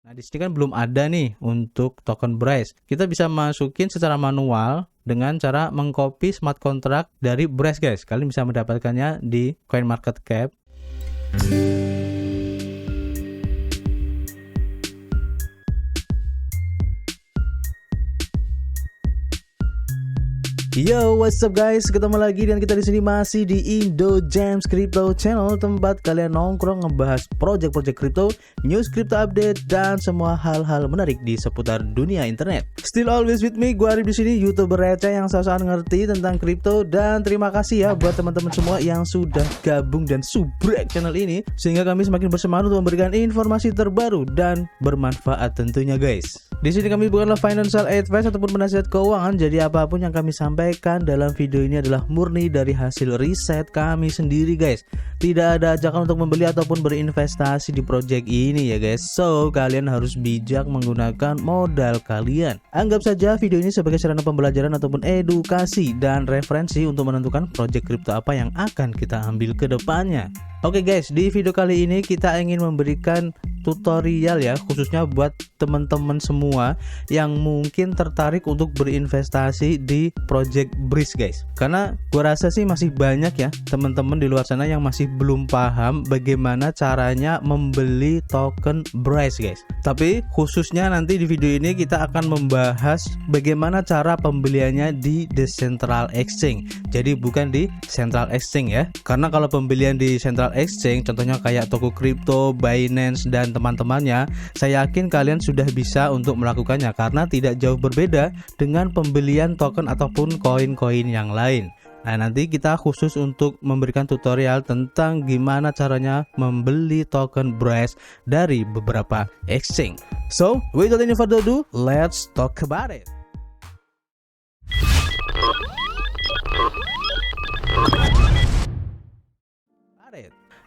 Nah, di sini kan belum ada nih untuk token Brace. Kita bisa masukin secara manual dengan cara mengcopy smart contract dari Brace, guys. Kalian bisa mendapatkannya di CoinMarketCap. Yo, what's up guys? Ketemu lagi dan kita di sini masih di Indo Gems Crypto Channel, tempat kalian nongkrong ngebahas project-project crypto, news crypto update dan semua hal-hal menarik di seputar dunia internet. Still always with me, gue Arif di sini, YouTuber receh yang sok-sokan ngerti tentang crypto, dan terima kasih ya buat teman-teman semua yang sudah gabung dan subrek channel ini sehingga kami semakin bersemangat untuk memberikan informasi terbaru dan bermanfaat tentunya, guys. Di sini kami bukanlah financial advice ataupun penasihat keuangan, jadi apapun yang kami sampaikan dalam video ini adalah murni dari hasil riset kami sendiri, guys. Tidak ada ajakan untuk membeli ataupun berinvestasi di project ini ya, guys. So, kalian harus bijak menggunakan modal kalian. Anggap saja video ini sebagai sarana pembelajaran ataupun edukasi dan referensi untuk menentukan project crypto apa yang akan kita ambil ke depannya. Oke guys, di video kali ini kita ingin memberikan tutorial ya, khususnya buat teman-teman semua yang mungkin tertarik untuk berinvestasi di project Brace, guys. Karena gua rasa sih masih banyak ya teman-teman di luar sana yang masih belum paham bagaimana caranya membeli token Brace, guys. Tapi khususnya nanti di video ini kita akan membahas bagaimana cara pembeliannya di Decentral Exchange. Jadi bukan di Central Exchange ya. Karena kalau pembelian di Central Exchange, contohnya kayak toko kripto, Binance dan teman-temannya, saya yakin kalian sudah bisa untuk melakukannya karena tidak jauh berbeda dengan pembelian token ataupun koin-koin yang lain. Nah, nanti kita khusus untuk memberikan tutorial tentang gimana caranya membeli token Brace dari beberapa exchange. So, without any further ado, let's talk about it.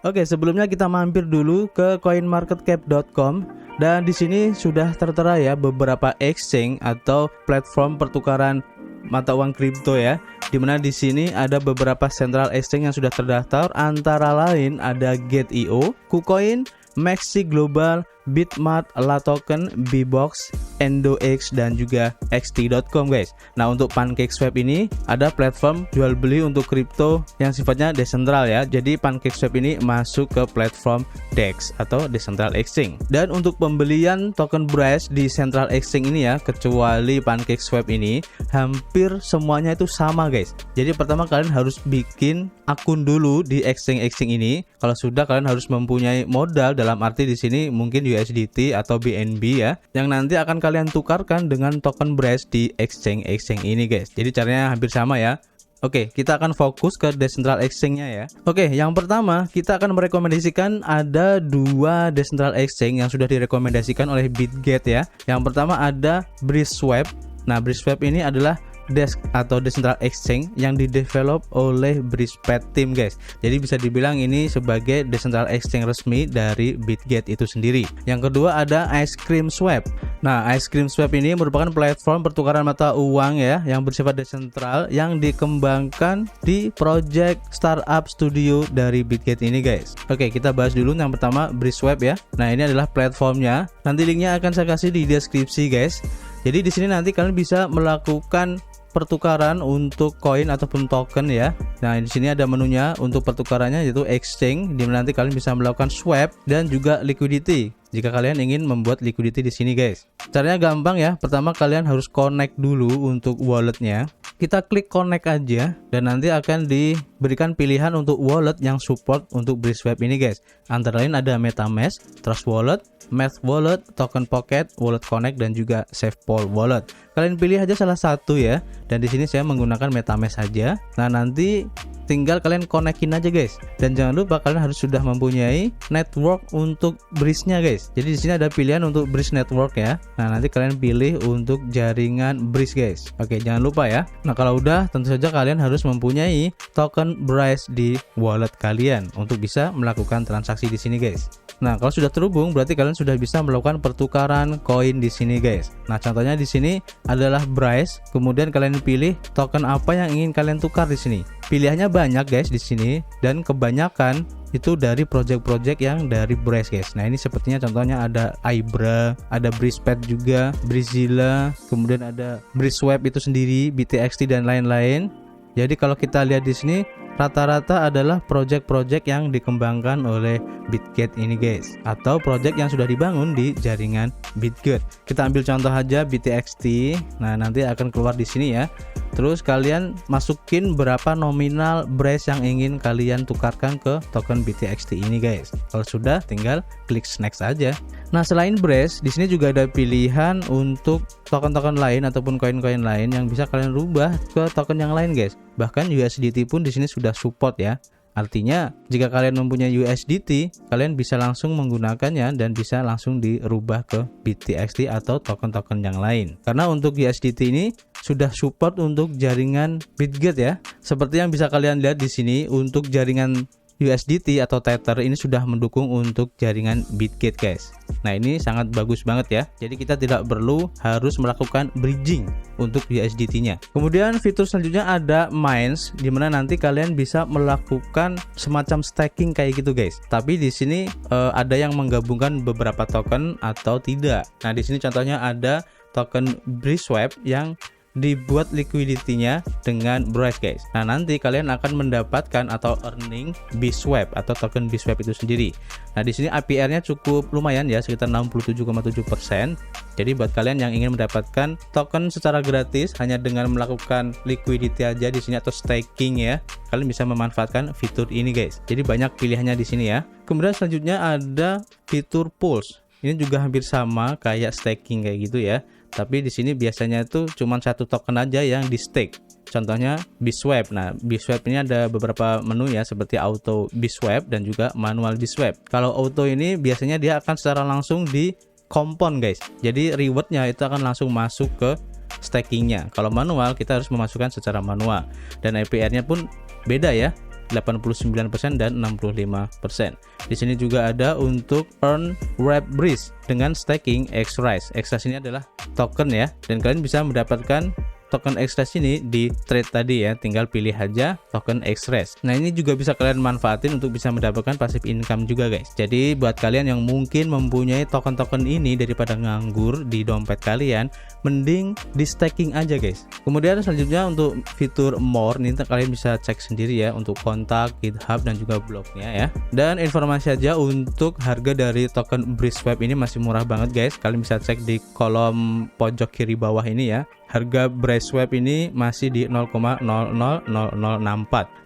Oke, sebelumnya kita mampir dulu ke coinmarketcap.com dan di sini sudah tertera ya beberapa exchange atau platform pertukaran mata uang kripto ya. Dimana di sini ada beberapa central exchange yang sudah terdaftar, antara lain ada Gate.io, KuCoin, Maxi Global, Bitmart, Latoken, Bbox, EndoX dan juga XT.com, guys. Nah, untuk PancakeSwap ini ada platform jual beli untuk kripto yang sifatnya desentral ya. Jadi PancakeSwap ini masuk ke platform DEX atau Decentral Exchange. Dan untuk pembelian token Brace di Central Exchange ini ya, kecuali PancakeSwap ini, hampir semuanya itu sama, guys. Jadi pertama kalian harus bikin akun dulu di exchange ini. Kalau sudah, kalian harus mempunyai modal, dalam arti di sini mungkin USDT atau BNB ya, yang nanti akan kalian tukarkan dengan token Brace di exchange ini, guys. Jadi caranya hampir sama ya. Oke, kita akan fokus ke Decentral Exchange-nya ya. Oke, yang pertama kita akan merekomendasikan ada dua Decentral Exchange yang sudah direkomendasikan oleh Bitget ya. Yang pertama ada BraceSwap. Nah, BraceSwap ini adalah desk atau Decentral Exchange yang didevelop oleh Brispat Team, guys. Jadi bisa dibilang ini sebagai Decentral Exchange resmi dari Bitget itu sendiri. Yang kedua ada IceCreamSwap. Nah, IceCreamSwap ini merupakan platform pertukaran mata uang ya yang bersifat desentral yang dikembangkan di project startup studio dari Bitget ini, guys. Oke, kita bahas dulu yang pertama BraceSwap ya. Nah, ini adalah platformnya. Nanti linknya akan saya kasih di deskripsi, guys. Jadi di sini nanti kalian bisa melakukan pertukaran untuk koin ataupun token ya. Nah, di sini ada menunya untuk pertukarannya yaitu exchange, di mana nanti kalian bisa melakukan swap dan juga liquidity jika kalian ingin membuat liquidity di sini, guys. Caranya gampang ya. Pertama kalian harus connect dulu untuk walletnya. Kita klik connect aja dan nanti akan diberikan pilihan untuk wallet yang support untuk BraceSwap ini, guys. Antara lain ada MetaMask, Trust Wallet, Math Wallet, Token Pocket, Wallet Connect dan juga SafePol Wallet. Kalian pilih aja salah satu ya. Dan di sini saya menggunakan MetaMask saja. Nah, nanti tinggal kalian konekin aja, guys. Dan jangan lupa kalian harus sudah mempunyai network untuk Brace-nya, guys. Jadi di sini ada pilihan untuk Brace Network ya. Nah, nanti kalian pilih untuk jaringan Brace, guys. Oke, jangan lupa ya. Nah, kalau udah, tentu saja kalian harus mempunyai token Brace di wallet kalian untuk bisa melakukan transaksi di sini, guys. Nah, kalau sudah terhubung berarti kalian sudah bisa melakukan pertukaran koin di sini guys. Nah, contohnya di sini adalah Bryce, kemudian kalian pilih token apa yang ingin kalian tukar di sini. Pilihannya banyak guys di sini dan kebanyakan itu dari project-project yang dari Bryce guys. Nah, ini sepertinya contohnya ada Ibra, ada Brispet juga, Brizilla, kemudian ada Briswap itu sendiri, BTXT dan lain-lain. Jadi kalau kita lihat di sini rata-rata adalah project-project yang dikembangkan oleh Bitget ini guys, atau project yang sudah dibangun di jaringan Bitget. Kita ambil contoh aja BTXT. Nah, nanti akan keluar di sini ya. Terus kalian masukin berapa nominal Bryce yang ingin kalian tukarkan ke token BTXT ini guys. Kalau sudah, tinggal klik next aja. Nah, selain Bryce, di sini juga ada pilihan untuk token-token lain ataupun koin-koin lain yang bisa kalian rubah ke token yang lain guys. Bahkan USDT pun di sini sudah support ya. Artinya jika kalian mempunyai USDT, kalian bisa langsung menggunakannya dan bisa langsung dirubah ke BTXT atau token-token yang lain. Karena untuk USDT ini sudah support untuk jaringan Bitget ya. Seperti yang bisa kalian lihat di sini, untuk jaringan USDT atau Tether ini sudah mendukung untuk jaringan Bitget guys. Nah, ini sangat bagus banget ya. Jadi kita tidak perlu harus melakukan bridging untuk USDT nya. Kemudian fitur selanjutnya ada Mines, dimana nanti kalian bisa melakukan semacam staking kayak gitu guys. Tapi di sini ada yang menggabungkan beberapa token atau tidak. Nah, di sini contohnya ada token Briswap yang dibuat liquidity-nya dengan Bryce guys. Nah, nanti kalian akan mendapatkan atau earning BSwap atau token BSwap itu sendiri. Nah, di sini APR-nya cukup lumayan ya, sekitar 67,7%. Jadi buat kalian yang ingin mendapatkan token secara gratis hanya dengan melakukan liquidity aja di sini atau staking ya, kalian bisa memanfaatkan fitur ini guys. Jadi banyak pilihannya di sini ya. Kemudian selanjutnya ada fitur Pulse. Ini juga hampir sama kayak staking kayak gitu ya. Tapi di sini biasanya itu cuma satu token aja yang di stake. Contohnya BSwap. Nah, BSwap ini ada beberapa menu ya, seperti auto BSwap dan juga manual BSwap. Kalau auto ini biasanya dia akan secara langsung di compound guys. Jadi rewardnya itu akan langsung masuk ke stakingnya. Kalau manual kita harus memasukkan secara manual. Dan APR-nya pun beda ya, 89% dan 65%. Di sini juga ada untuk earn wrap breeze dengan staking XRISE. XRISE ini adalah token ya, dan kalian bisa mendapatkan token XRISE ini di trade tadi ya, tinggal pilih aja token XRISE. Nah, ini juga bisa kalian manfaatin untuk bisa mendapatkan passive income juga guys. Jadi buat kalian yang mungkin mempunyai token-token ini, daripada nganggur di dompet kalian, mending di staking aja guys. Kemudian selanjutnya untuk fitur more, ini kalian bisa cek sendiri ya untuk kontak, GitHub dan juga blognya ya. Dan informasi aja untuk harga dari token Briswap ini masih murah banget guys. Kalian bisa cek di kolom pojok kiri bawah ini ya. Harga Briswap ini masih di 0,000064.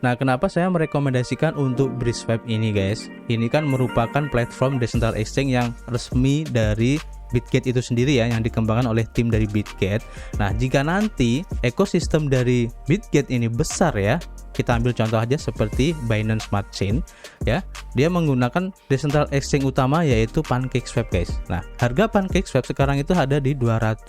Nah, kenapa saya merekomendasikan untuk Briswap ini guys? Ini kan merupakan platform decentral exchange yang resmi dari Bitget itu sendiri ya, yang dikembangkan oleh tim dari Bitget. Nah, jika nanti ekosistem dari Bitget ini besar ya, kita ambil contoh aja seperti Binance Smart Chain ya, dia menggunakan decentral exchange utama yaitu PancakeSwap guys. Nah, harga PancakeSwap sekarang itu ada di 200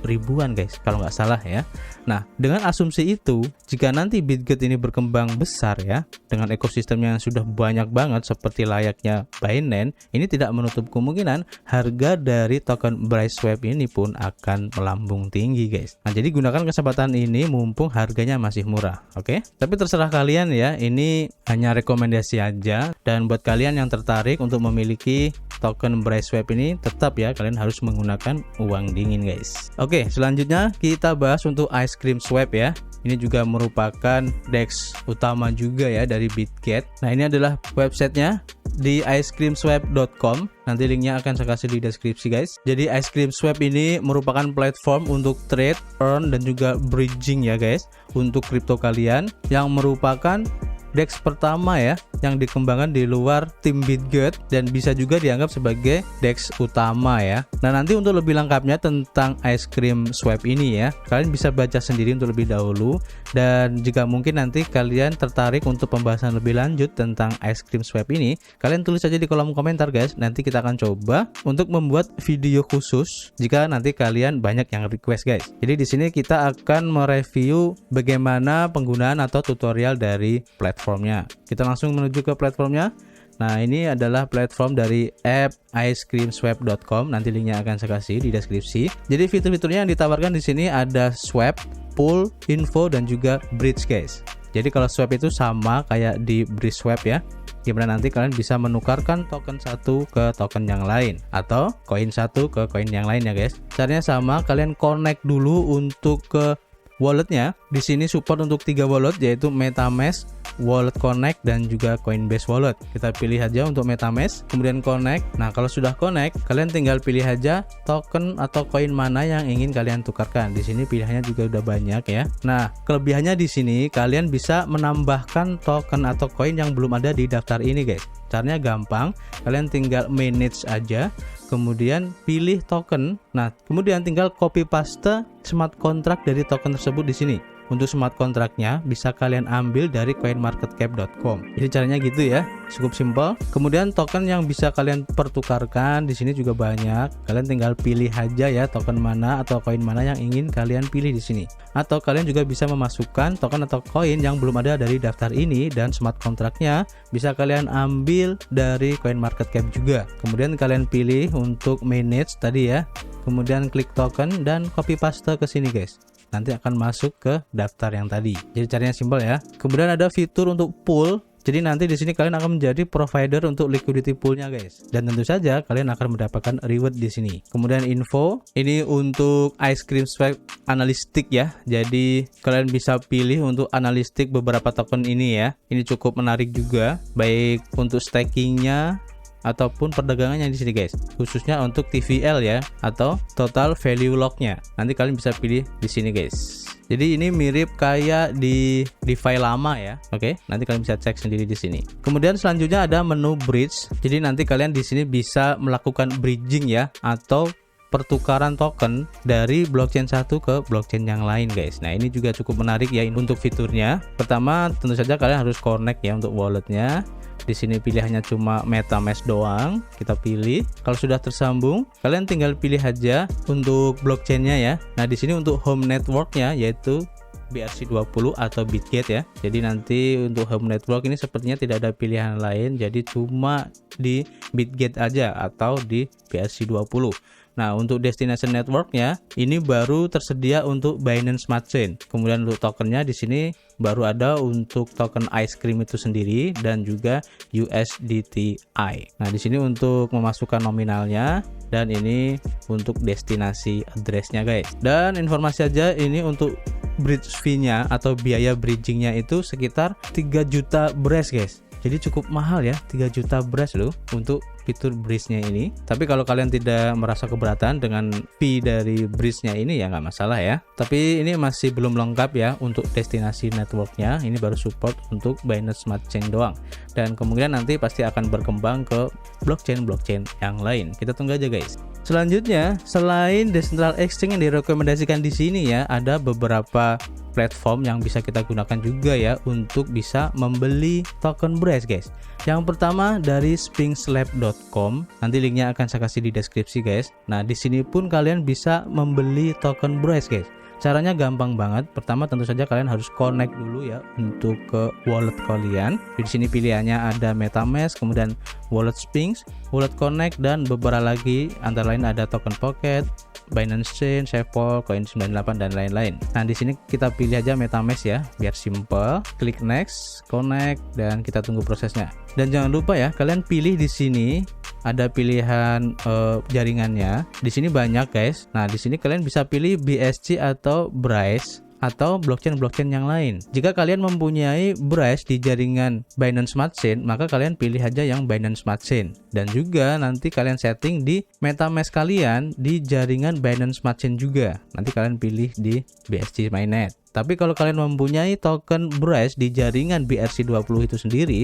ribuan guys kalau nggak salah ya. Nah, dengan asumsi itu, jika nanti Bitget ini berkembang besar ya, dengan ekosistem yang sudah banyak banget seperti layaknya Binance, ini tidak menutup kemungkinan harga dari token Briswap ini pun akan melambung tinggi guys. Nah, jadi gunakan kesempatan ini mumpung harganya masih murah. Oke? Tapi terserah kalian ya, ini hanya rekomendasi aja, dan buat kalian yang tertarik untuk memiliki token Briswap ini, tetap ya kalian harus menggunakan uang dingin guys. Oke, selanjutnya kita bahas untuk Ice Cream Swap ya. Ini juga merupakan DEX utama juga ya dari Bitget. Nah, ini adalah websitenya di icecreamswap.com. Nanti linknya akan saya kasih di deskripsi guys. Jadi Ice Cream Swap ini merupakan platform untuk trade, earn dan juga bridging ya guys, untuk kripto kalian, yang merupakan DEX pertama ya yang dikembangkan di luar tim Bitget dan bisa juga dianggap sebagai DEX utama ya. Nah, nanti untuk lebih lengkapnya tentang Ice Cream Swap ini ya, kalian bisa baca sendiri untuk lebih dahulu, dan jika mungkin nanti kalian tertarik untuk pembahasan lebih lanjut tentang Ice Cream Swap ini, kalian tulis aja di kolom komentar guys. Nanti kita akan coba untuk membuat video khusus jika nanti kalian banyak yang request guys. Jadi di sini kita akan mereview bagaimana penggunaan atau tutorial dari platformnya. Kita langsung menuju ke platformnya. Nah, ini adalah platform dari app icecreamswap.com. Nanti linknya akan saya kasih di deskripsi. Jadi fitur-fiturnya yang ditawarkan di sini ada swap, pool, info, dan juga bridge guys. Jadi kalau swap itu sama kayak di bridge swap ya, dimana nanti kalian bisa menukarkan token satu ke token yang lain atau koin satu ke koin yang lain ya guys. Caranya sama, kalian connect dulu untuk ke walletnya. Di sini support untuk 3 wallet yaitu MetaMask, Wallet Connect, dan juga Coinbase Wallet. Kita pilih aja untuk MetaMask, kemudian connect. Nah, kalau sudah connect, kalian tinggal pilih aja token atau koin mana yang ingin kalian tukarkan. Di sini pilihannya juga udah banyak ya. Nah, kelebihannya di sini kalian bisa menambahkan token atau koin yang belum ada di daftar ini guys. Caranya gampang, kalian tinggal manage aja, kemudian pilih token. Nah, kemudian tinggal copy paste smart contract dari token tersebut di sini. Untuk smart kontraknya bisa kalian ambil dari coinmarketcap.com. Jadi caranya gitu ya, cukup simpel. Kemudian token yang bisa kalian pertukarkan di sini juga banyak. Kalian tinggal pilih aja ya token mana atau koin mana yang ingin kalian pilih di sini. Atau kalian juga bisa memasukkan token atau koin yang belum ada dari daftar ini, dan smart kontraknya bisa kalian ambil dari CoinMarketCap juga. Kemudian kalian pilih untuk manage tadi ya. Kemudian klik token dan copy paste ke sini guys. Nanti akan masuk ke daftar yang tadi. Jadi caranya simpel ya. Kemudian ada fitur untuk pool. Jadi nanti di sini kalian akan menjadi provider untuk liquidity poolnya guys. Dan tentu saja kalian akan mendapatkan reward di sini. Kemudian info, ini untuk icecreamswap analistik ya. Jadi kalian bisa pilih untuk analistik beberapa token ini ya. Ini cukup menarik juga, baik untuk stakingnya ataupun perdagangannya di sini guys, khususnya untuk TVL ya, atau total value locknya. Nanti kalian bisa pilih di sini guys. Jadi ini mirip kayak di DeFi lama ya. Oke, nanti kalian bisa cek sendiri di sini. Kemudian selanjutnya ada menu bridge. Jadi nanti kalian di sini bisa melakukan bridging ya, atau pertukaran token dari blockchain satu ke blockchain yang lain guys. Nah, ini juga cukup menarik ya untuk fiturnya. Pertama, tentu saja kalian harus connect ya untuk walletnya. Di sini pilihannya cuma MetaMask doang. Kita pilih. Kalau sudah tersambung, kalian tinggal pilih aja untuk blockchainnya ya. Nah, di sini untuk home networknya yaitu BRC20 atau Bitget ya. Jadi nanti untuk home network ini sepertinya tidak ada pilihan lain. Jadi cuma di Bitget aja atau di BRC20. Nah, untuk destination networknya ini baru tersedia untuk Binance Smart Chain. Kemudian untuk tokennya di sini baru ada untuk token Ice Cream itu sendiri dan juga USDTI. Nah, di sini untuk memasukkan nominalnya, dan ini untuk destinasi addressnya guys. Dan informasi aja, ini untuk bridge fee-nya atau biaya bridgingnya itu sekitar 3 juta BRES guys. Jadi cukup mahal ya, 3 juta BRES loh untuk fitur bridge-nya ini. Tapi kalau kalian tidak merasa keberatan dengan fee dari bridge-nya ini ya nggak masalah ya. Tapi ini masih belum lengkap ya untuk destinasi networknya. Ini baru support untuk Binance Smart Chain doang. Dan kemungkinan nanti pasti akan berkembang ke blockchain-blockchain yang lain. Kita tunggu aja guys. Selanjutnya, selain Decentral Exchange yang direkomendasikan di sini ya, ada beberapa platform yang bisa kita gunakan juga ya untuk bisa membeli token BRES guys. Yang pertama dari sphinxlab.com. Nanti linknya akan saya kasih di deskripsi guys. Nah, di sini pun kalian bisa membeli token BRES guys. Caranya gampang banget. Pertama tentu saja kalian harus connect dulu ya untuk ke wallet kalian. Di sini pilihannya ada MetaMask, kemudian Wallet Sphinx, Wallet Connect, dan beberapa lagi, antara lain ada Token Pocket, Binance Chain, Shuffle, Coin98, dan lain-lain. Nah, di sini kita pilih aja MetaMask ya, biar simple. Klik next, connect, dan kita tunggu prosesnya. Dan jangan lupa ya, kalian pilih di sini ada pilihan jaringannya. Di sini banyak guys. Nah, di sini kalian bisa pilih BSC atau BRICE atau blockchain-blockchain yang lain. Jika kalian mempunyai BRICE di jaringan Binance Smart Chain, maka kalian pilih aja yang Binance Smart Chain. Dan juga nanti kalian setting di MetaMask kalian di jaringan Binance Smart Chain juga. Nanti kalian pilih di BSC Mainnet. Tapi kalau kalian mempunyai token BRICE di jaringan BRC20 itu sendiri,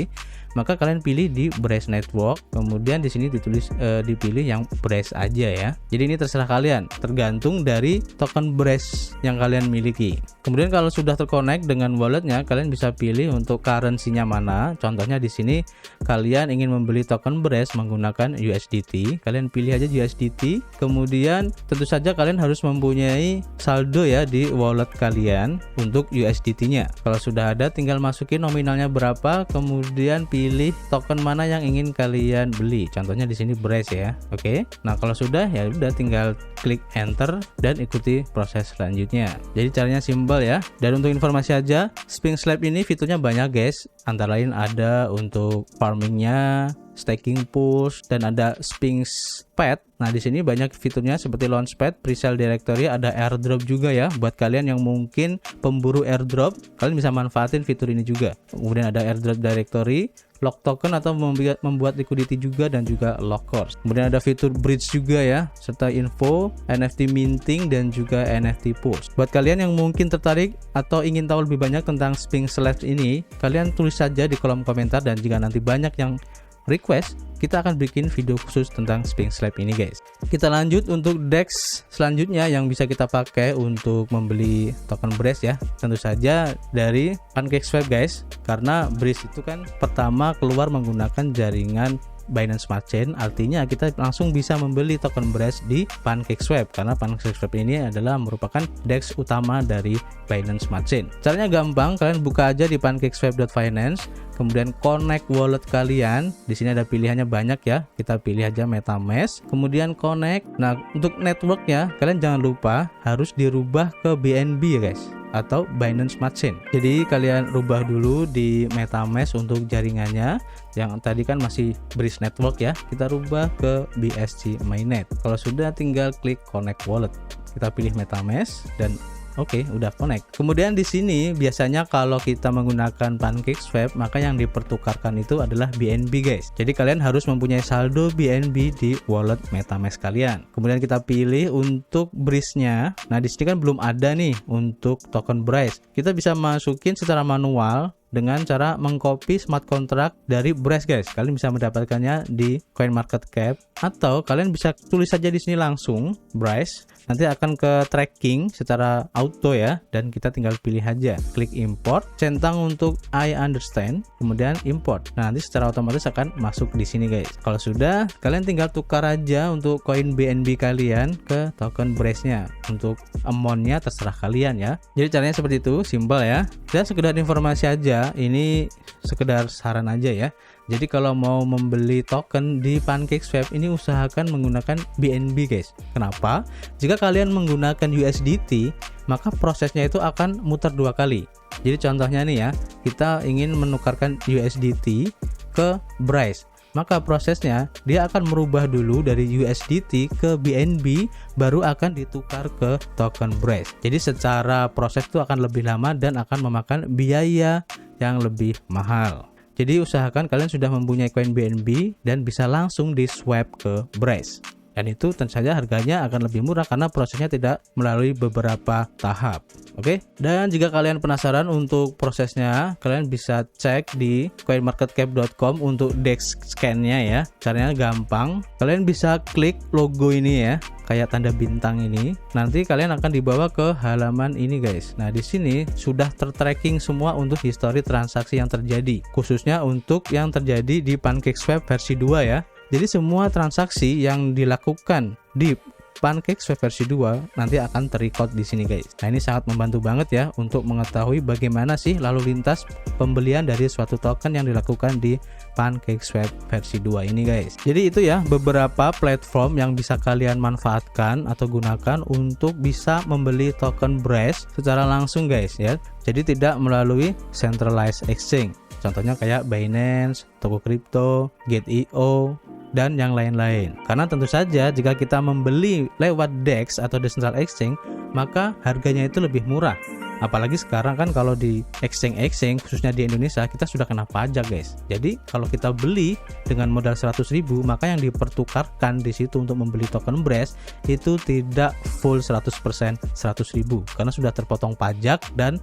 maka kalian pilih di BRICE Network. Kemudian di sini dipilih yang BRICE aja ya. Jadi ini terserah kalian, tergantung dari token BRICE yang kalian miliki. Kemudian kalau sudah terkonek dengan walletnya, kalian bisa pilih untuk currency-nya mana. Contohnya di sini kalian ingin membeli token BRICE menggunakan USDT, kalian pilih aja USDT. Kemudian tentu saja kalian harus mempunyai saldo ya di wallet kalian untuk USDT-nya. Kalau sudah ada, tinggal masukin nominalnya berapa, kemudian pilih pilih token mana yang ingin kalian beli. Contohnya di sini Brace ya. Oke. Nah, kalau sudah ya udah tinggal klik enter dan ikuti proses selanjutnya. Jadi caranya simpel ya. Dan untuk informasi aja, Sphinx Lab ini fiturnya banyak guys. Antara lain ada untuk farmingnya, staking pools, dan ada Sphinx Pet. Nah, di sini banyak fiturnya seperti Launchpad, Presale Directory, ada airdrop juga ya. Buat kalian yang mungkin pemburu airdrop, kalian bisa manfaatin fitur ini juga. Kemudian ada airdrop directory, lock token atau membuat liquidity juga, dan juga lock course. Kemudian ada fitur bridge juga ya, serta info, NFT minting, dan juga NFT pools. Buat kalian yang mungkin tertarik atau ingin tahu lebih banyak tentang Sphinx Labs ini, kalian tulis saja di kolom komentar, dan jika nanti banyak yang request, kita akan bikin video khusus tentang Sphinx Lab ini guys. Kita lanjut untuk DEX selanjutnya yang bisa kita pakai untuk membeli token Brace ya. Tentu saja dari PancakeSwap guys, karena Brace itu kan pertama keluar menggunakan jaringan Binance Smart Chain, artinya kita langsung bisa membeli token Brace di PancakeSwap karena PancakeSwap ini adalah merupakan DEX utama dari Binance Smart Chain. Caranya gampang, kalian buka aja di pancakeswap.finance, kemudian connect wallet kalian. Di sini ada pilihannya banyak ya. Kita pilih aja MetaMask, kemudian connect. Nah, untuk networknya kalian jangan lupa harus dirubah ke BNB ya guys, atau Binance Smart Chain. Jadi kalian rubah dulu di MetaMask untuk jaringannya. Yang tadi kan masih Brace Network ya, kita rubah ke BSC Mainnet. Kalau sudah, tinggal klik connect wallet. Kita pilih MetaMask dan oke, udah connect. Kemudian di sini biasanya kalau kita menggunakan PancakeSwap, maka yang dipertukarkan itu adalah BNB guys. Jadi kalian harus mempunyai saldo BNB di wallet MetaMask kalian. Kemudian kita pilih untuk Brace-nya. Nah, di sini kan belum ada nih untuk token Brace. Kita bisa masukin secara manual dengan cara mengcopy smart contract dari Brace guys. Kalian bisa mendapatkannya di CoinMarketCap, atau kalian bisa tulis saja di sini langsung Brace. Nanti akan ke tracking secara auto ya, dan kita tinggal pilih aja, klik import, centang untuk I understand, kemudian import. Nah, nanti secara otomatis akan masuk di sini guys. Kalau sudah, kalian tinggal tukar aja untuk koin BNB kalian ke token Brace-nya. Untuk amount-nya terserah kalian ya. Jadi caranya seperti itu, simpel ya. Dan sekedar informasi aja, ini sekedar saran aja ya. Jadi kalau mau membeli token di PancakeSwap ini, usahakan menggunakan BNB guys. Kenapa? Jika kalian menggunakan USDT, maka prosesnya itu akan muter 2 kali. Jadi contohnya nih ya, kita ingin menukarkan USDT ke Brace. Maka prosesnya dia akan merubah dulu dari USDT ke BNB, baru akan ditukar ke token Brace. Jadi secara proses itu akan lebih lama dan akan memakan biaya yang lebih mahal. Jadi usahakan kalian sudah mempunyai koin BNB dan bisa langsung di swap ke Brace. Dan itu tentu saja harganya akan lebih murah karena prosesnya tidak melalui beberapa tahap. Oke. Dan jika kalian penasaran untuk prosesnya, kalian bisa cek di coinmarketcap.com untuk DEX scan-nya ya. Caranya gampang. Kalian bisa klik logo ini ya, kayak tanda bintang ini. Nanti kalian akan dibawa ke halaman ini guys. Nah, di sini sudah tertracking semua untuk histori transaksi yang terjadi, khususnya untuk yang terjadi di PancakeSwap versi 2 ya. Jadi semua transaksi yang dilakukan di PancakeSwap versi 2 nanti akan terrecord di sini guys. Nah, ini sangat membantu banget ya untuk mengetahui bagaimana sih lalu lintas pembelian dari suatu token yang dilakukan di PancakeSwap versi 2 ini guys. Jadi itu ya beberapa platform yang bisa kalian manfaatkan atau gunakan untuk bisa membeli token Brace secara langsung guys ya. Jadi tidak melalui centralized exchange. Contohnya kayak Binance, Toko Kripto, Gate.io, dan yang lain-lain. Karena tentu saja jika kita membeli lewat DEX atau Decentralized Exchange, maka harganya itu lebih murah. Apalagi sekarang kan kalau di exchange khususnya di Indonesia, kita sudah kena pajak guys. Jadi kalau kita beli dengan modal 100.000, maka yang dipertukarkan di situ untuk membeli token Brace itu tidak full 100% 100.000 karena sudah terpotong pajak dan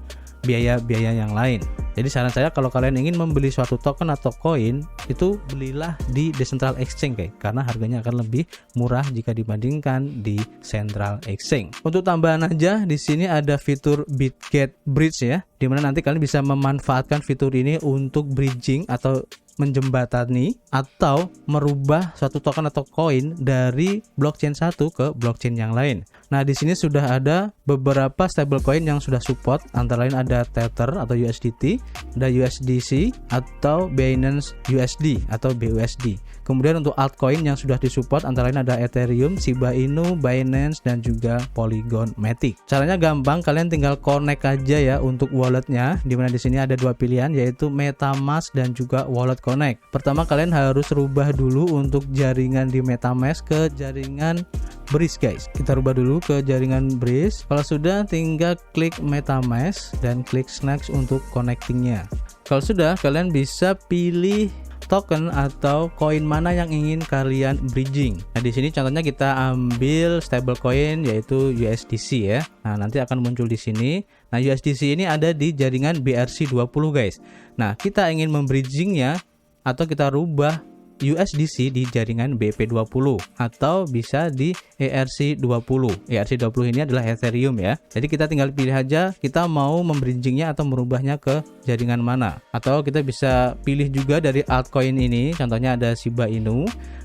biaya-biaya yang lain. Jadi saran saya kalau kalian ingin membeli suatu token atau koin, itu belilah di Decentralized Exchange guys, karena harganya akan lebih murah jika dibandingkan di Central Exchange. Untuk tambahan aja, di sini ada fitur Bitget Bridge ya, dimana nanti kalian bisa memanfaatkan fitur ini untuk bridging atau menjembatani atau merubah suatu token atau koin dari blockchain satu ke blockchain yang lain. Nah, di sini sudah ada beberapa stablecoin yang sudah support, antara lain ada Tether atau USDT, ada USDC atau Binance USD atau BUSD. Kemudian untuk altcoin yang sudah disupport antara lain ada Ethereum, Shiba Inu, Binance, dan juga Polygon Matic. Caranya gampang, kalian tinggal connect aja ya untuk walletnya, dimana di sini ada dua pilihan yaitu MetaMask dan juga Wallet Connect. Pertama, kalian harus rubah dulu untuk jaringan di MetaMask ke jaringan Breeze guys. Kita rubah dulu ke jaringan Breeze. Kalau sudah, tinggal klik MetaMask dan klik next untuk connectingnya. Kalau sudah, kalian bisa pilih token atau koin mana yang ingin kalian bridging. Nah, di sini contohnya kita ambil stablecoin yaitu USDC ya. Nah, nanti akan muncul di sini. Nah, USDC ini ada di jaringan BRC20 guys. Nah, kita ingin membridgingnya atau kita rubah USDC di jaringan BP20 atau bisa di ERC20. ERC20 ini adalah Ethereum ya. Jadi kita tinggal pilih aja kita mau membridgingnya atau merubahnya ke jaringan mana. Atau kita bisa pilih juga dari altcoin ini, contohnya ada Shiba Inu.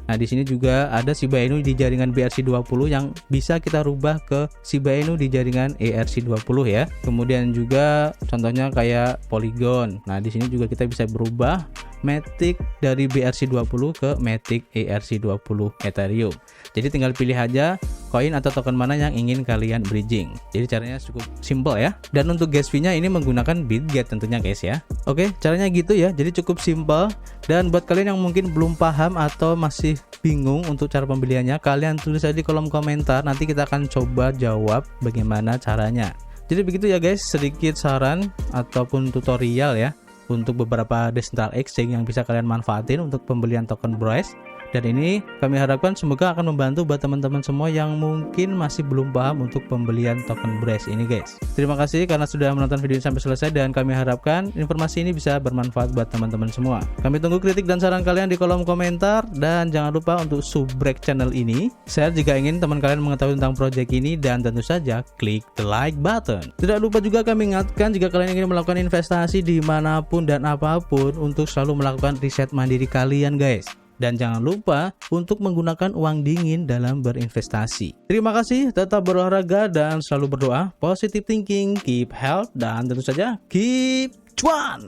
Nah, di sini juga ada Shiba Inu di jaringan BRC20 yang bisa kita rubah ke Shiba Inu di jaringan ERC20 ya. Kemudian juga contohnya kayak Polygon. Nah, di sini juga kita bisa berubah Matic dari BRC20 ke Matic ERC20 Ethereum. Jadi tinggal pilih aja koin atau token mana yang ingin kalian bridging. Jadi caranya cukup simple ya. Dan untuk gas fee-nya ini menggunakan Bitget tentunya guys ya. Oke, caranya gitu ya. Jadi cukup simple. Dan buat kalian yang mungkin belum paham atau masih bingung untuk cara pembeliannya, kalian tulis aja di kolom komentar. Nanti kita akan coba jawab bagaimana caranya. Jadi begitu ya guys, sedikit saran ataupun tutorial ya untuk beberapa decentral exchange yang bisa kalian manfaatin untuk pembelian token Breeze. Dan ini kami harapkan semoga akan membantu buat teman-teman semua yang mungkin masih belum paham untuk pembelian token Breeze ini guys. Terima kasih karena sudah menonton video ini sampai selesai, dan kami harapkan informasi ini bisa bermanfaat buat teman-teman semua. Kami tunggu kritik dan saran kalian di kolom komentar, dan jangan lupa untuk subrek channel ini, share jika ingin teman kalian mengetahui tentang project ini, dan tentu saja klik the like button. Tidak lupa juga kami ingatkan jika kalian ingin melakukan investasi dimanapun dan apapun untuk selalu melakukan riset mandiri kalian guys. Dan jangan lupa untuk menggunakan uang dingin dalam berinvestasi. Terima kasih, tetap berolahraga dan selalu berdoa, positive thinking, keep health, dan tentu saja keep cuan.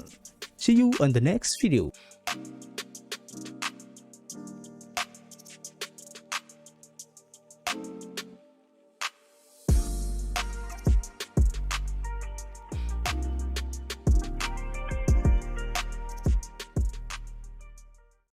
See you on the next video.